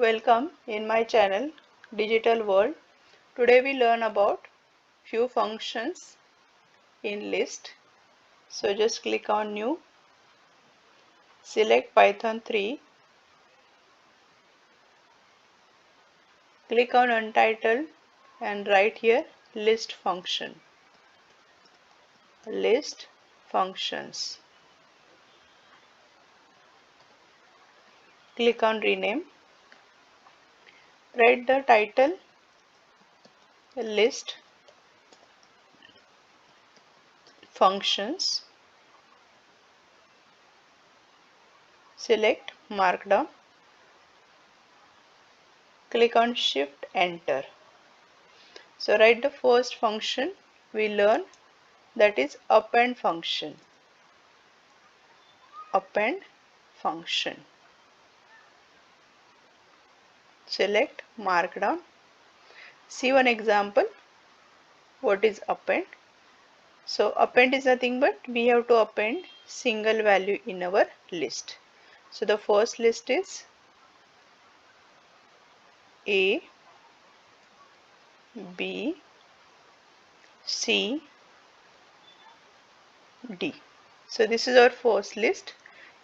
Welcome in my channel Digital World. Today we learn about few functions in list. So just click on new, select Python 3, click on untitled and write here list function. List functions. Click on rename. Write the title list functions. Select markdown. Click on shift enter. So write the first function we learn, that is append function. Append function. Select markdown. See one example. What is append? So append is nothing but we have to append single value in our list. So the first list is A, B, C, D. So this is our first list.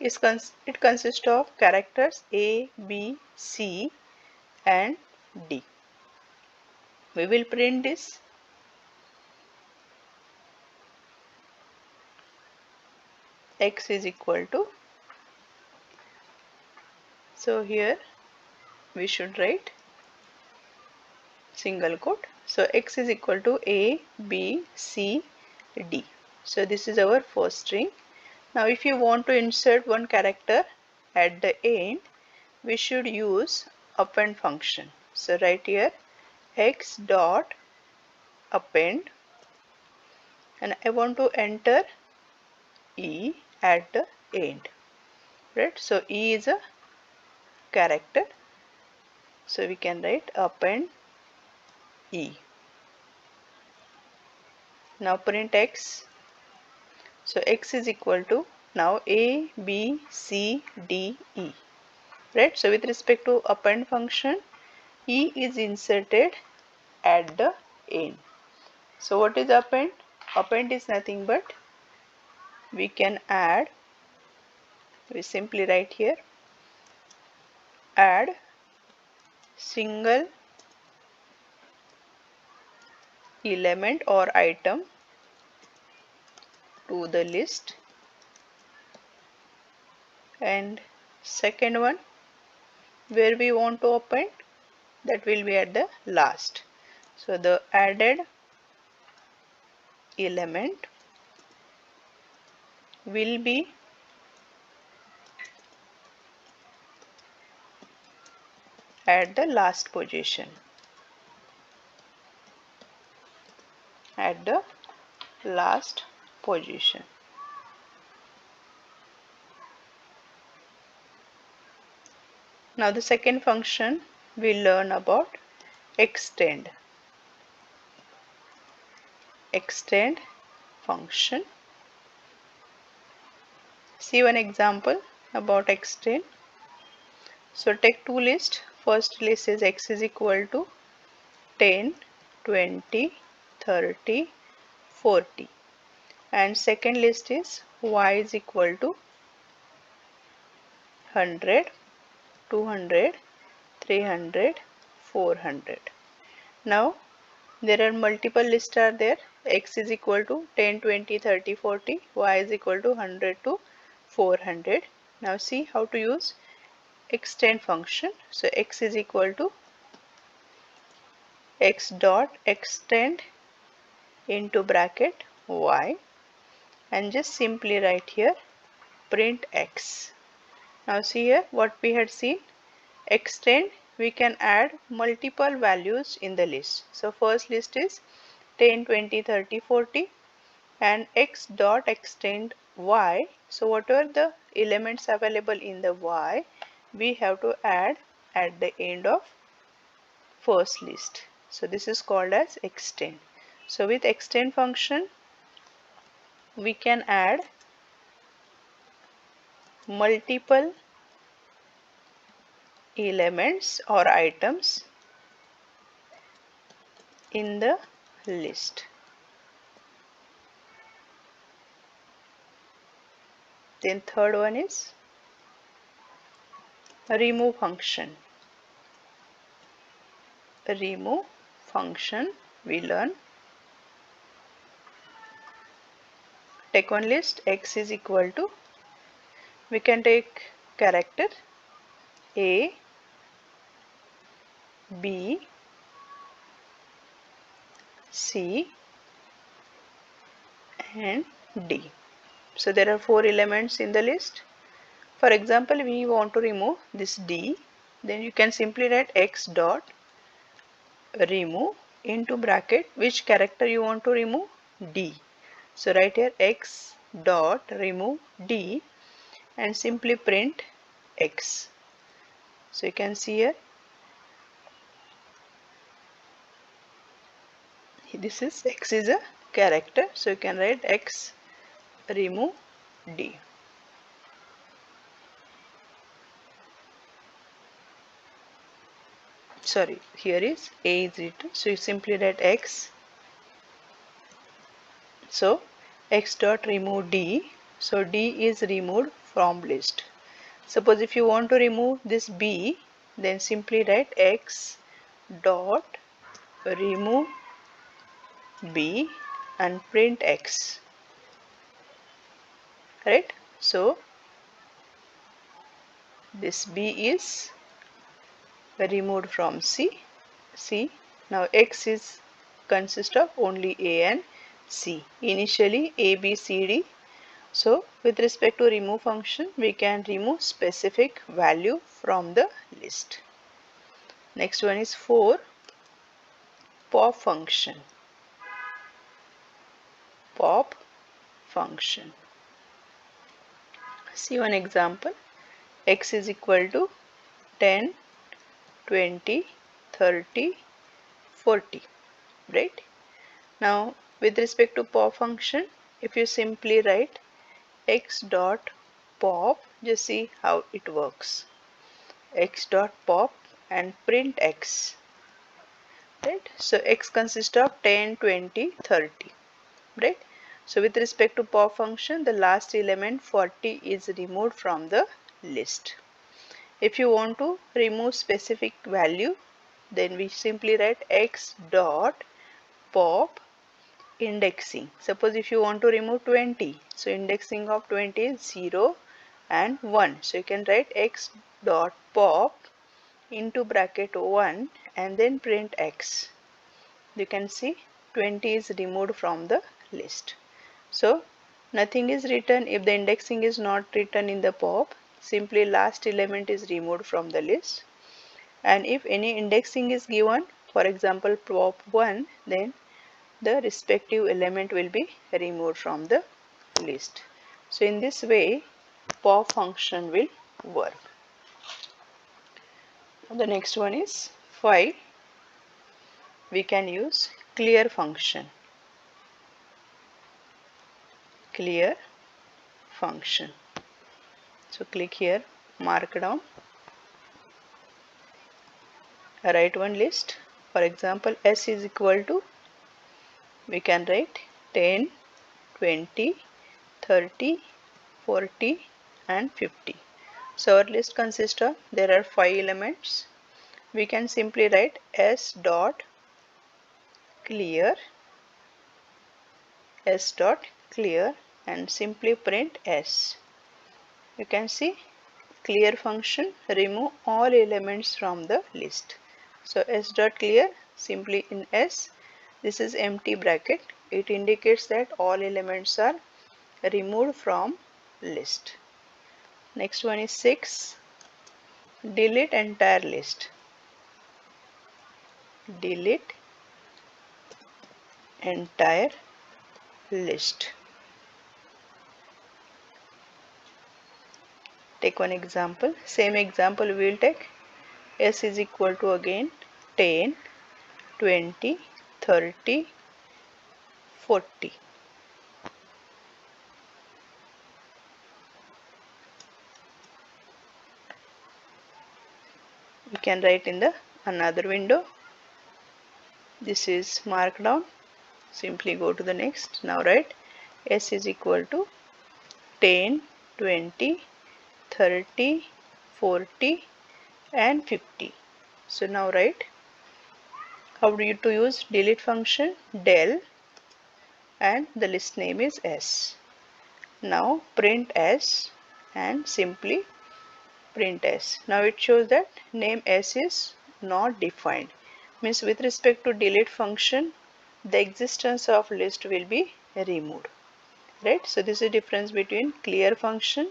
It consists of characters A, B, C and D. We will print this. X is equal to, so here we should write single quote. So X is equal to A, B, C, D. So this is our first string. Now if you want to insert one character at the end, we should use append function. So write here X dot append, and I want to enter E at the end, right? So E is a character, so we can write append E. Now print X. So X is equal to now A, B, C, D, E, right? So with respect to append function, E is inserted at the end. So what is append? Append is nothing but we can add, we simply write here add single element or item to the list, and second one where we want to append, that will be at the last. So the added element will be at the last position, at the last position. Now the second function we learn about extend. Extend function. See one example about extend. So take two lists. First list is X is equal to 10, 20, 30, 40, and second list is Y is equal to 100, 200, 300, 400. Now there are multiple lists are there. X is equal to 10, 20, 30, 40, Y is equal to 100 to 400. Now see how to use extend function. So X is equal to X dot extend into bracket Y, and just simply write here print X. Now see here what we had seen, extend, we can add multiple values in the list. So first list is 10, 20, 30, 40, and X dot extend Y. So whatever the elements available in the Y, we have to add at the end of first list. So this is called as extend. So with extend function we can add multiple elements or items in the list. Then third one is remove function. Remove function we learn. Take one list x is equal to, we can take character A, B, C and D. So there are 4 elements in the list. For example, we want to remove this D, then you can simply write x dot remove into bracket which character you want to remove, D. So write here x dot remove D and simply print x. So you can see here, this is x is a character, so you can write x remove D. Sorry, here is A is written, so you simply write x. So x dot remove D, so D is removed from list. Suppose if you want to remove this B, then simply write x dot remove B and print x, right? So this B is removed from C. Now x is consist of only A and C. Initially A, B, C, D. So with respect to remove function, we can remove specific value from the list. Next one is 4, pop function. Pop function. See one example. X is equal to 10, 20, 30, 40, right? Now with respect to pop function, if you simply write x dot pop, just see how it works. X dot pop and print x, right? So x consists of 10, 20, 30, right? So with respect to pop function, the last element 40 is removed from the list. If you want to remove specific value, then we simply write x dot pop indexing. Suppose if you want to remove 20, so indexing of 20 is 0 and 1. So you can write x dot pop into bracket 1 and then print x. You can see 20 is removed from the list. So nothing is written if the indexing is not written in the pop. Simply last element is removed from the list. And if any indexing is given, for example pop 1, then the respective element will be removed from the list. So in this way pop function will work. The next one is 5. We can use clear function. Clear function. So click here, mark down, write one list. For example, S is equal to, we can write 10, 20, 30, 40 and 50. So our list consists of, there are 5 elements. We can simply write S dot clear, S dot clear and simply print S. You can see clear function remove all elements from the list. So S dot clear, simply in S, this is empty bracket. It indicates that all elements are removed from list. Next one is 6. Delete entire list. Delete entire list. Take one example. Same example we will take. S is equal to again 10, 20, 30, 40. you can write in the another window. This is markdown. Simply go to the next. Now write S is equal to 10, 20, 30, 40 and 50. So now write how do you to use delete function, del, and the list name is S. Now print S and simply print S. Now it shows that name S is not defined. Means with respect to delete function, the existence of list will be removed. Right? So this is the difference between clear function.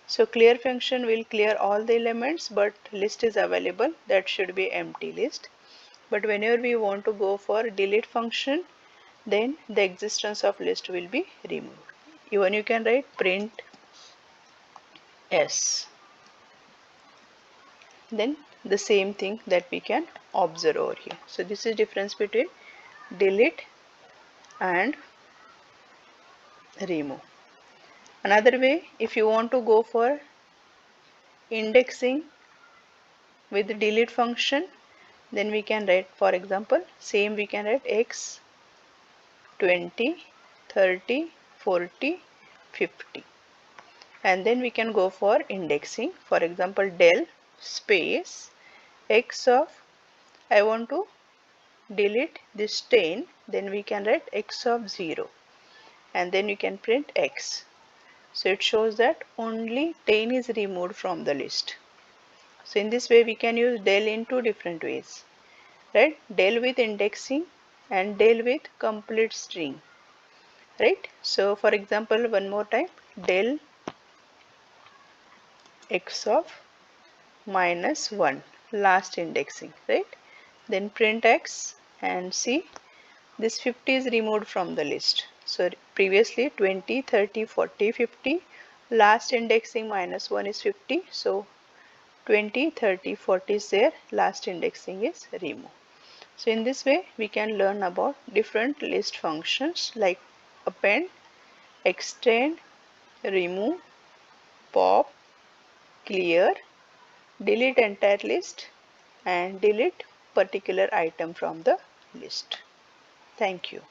So clear function will clear all the elements, but list is available. That should be empty list. But whenever we want to go for delete function, then the existence of list will be removed. Even you can write print S. Then the same thing that we can observe over here. So this is difference between delete and remove. Another way, if you want to go for indexing with delete function, then we can write, for example, same we can write x 20, 30, 40, 50. And then we can go for indexing. For example, del space x of, I want to delete this 10, then we can write x of 0 and then you can print x. So it shows that only 10 is removed from the list. So in this way we can use del in two different ways, right? Del with indexing and del with complete string, right? So for example, one more time, del x of -1, last indexing, right? Then print x and see this 50 is removed from the list. So previously 20, 30, 40, 50, last indexing -1 is 50. So 20, 30, 40 is there, last indexing is removed. So in this way we can learn about different list functions like append, extend, remove, pop, clear, delete entire list and delete particular item from the list. Thank you.